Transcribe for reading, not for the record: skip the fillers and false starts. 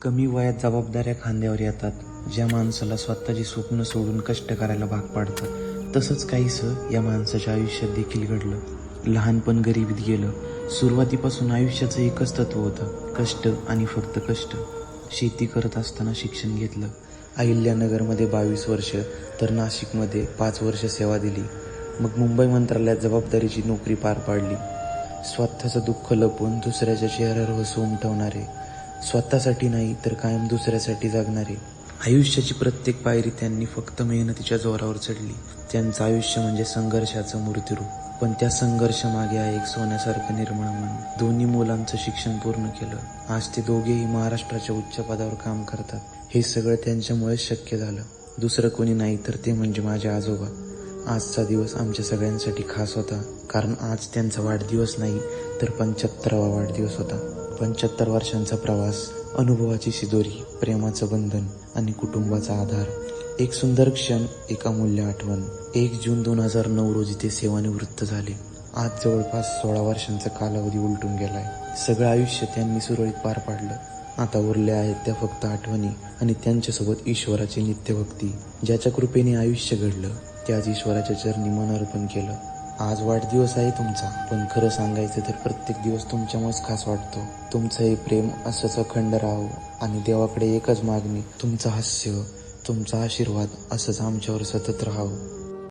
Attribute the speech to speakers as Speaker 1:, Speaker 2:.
Speaker 1: कमी वयात जबाबदाऱ्या खांद्यावर येतात. ज्या माणसाला स्वतःची स्वप्न सोडून कष्ट करायला भाग पाडतात. तसंच काहीसं या माणसाच्या आयुष्यात देखील घडलं. लहानपण गरिबीत गेलं. सुरुवातीपासून आयुष्याचं एकच तत्व होतं, कष्ट आणि फक्त कष्ट. शेती करत असताना शिक्षण घेतलं. अहिल्यानगरमध्ये 22 वर्ष, तर नाशिकमध्ये 5 वर्ष सेवा दिली. मग मुंबई मंत्रालयात जबाबदारीची नोकरी पार पाडली. स्वतःचं दुःख लपवून दुसऱ्याच्या चेहऱ्यावर हसू उमटवणारे, स्वतःसाठी नाही तर कायम दुसऱ्यासाठी जगणारे. आयुष्याची प्रत्येक पायरी त्यांनी फक्त मेहनतीच्या जोरावर चढली. त्यांचं आयुष्य म्हणजे संघर्षाचं मूर्तिरूप. पण त्या संघर्षामागे आहे एक सोन्यासारखं निर्मळ मन. दोन्ही मुलांचं शिक्षण पूर्ण केलं. आज ते दोघेही महाराष्ट्राच्या उच्च पदावर काम करतात. हे सगळं त्यांच्यामुळेच शक्य झालं. दुसरं कोणी नाही तर ते म्हणजे माझे आजोबा. आजचा दिवस आमच्या सगळ्यांसाठी खास होता, कारण आज त्यांचा वाढदिवस नाही तर 75वा वाढदिवस होता. 75 वर्षांचा प्रवास, अनुभवाची शिदोरी, प्रेमाचं बंधन आणि कुटुंबाचा आधार. एक सुंदर क्षण, एक अमूल्य आठवण. 1 जून 2009 रोजी ते सेवानिवृत्त झाले. आज जवळपास 16 वर्षांचा कालावधी उलटून गेलाय. सगळं आयुष्य त्यांनी सुरळीत पार पाडलं. आता उरल्या आहेत त्या फक्त आठवणी आणि त्यांच्यासोबत ईश्वराची नित्यभक्ती. ज्याच्या कृपेने आयुष्य घडलं, त्याच ईश्वराच्या चरणी मन अर्पण केलं. आज वाढदिवस आहे तुमचा, पण खरं सांगायचं तर प्रत्येक दिवस तुमच्यामुळेच खास वाटतो. तुमचं हे प्रेम असंच अखंड राहावं आणि देवाकडे एकच मागणी, तुमचं हास्य, तुमचा आशीर्वाद असंच आमच्यावर सतत राहावं.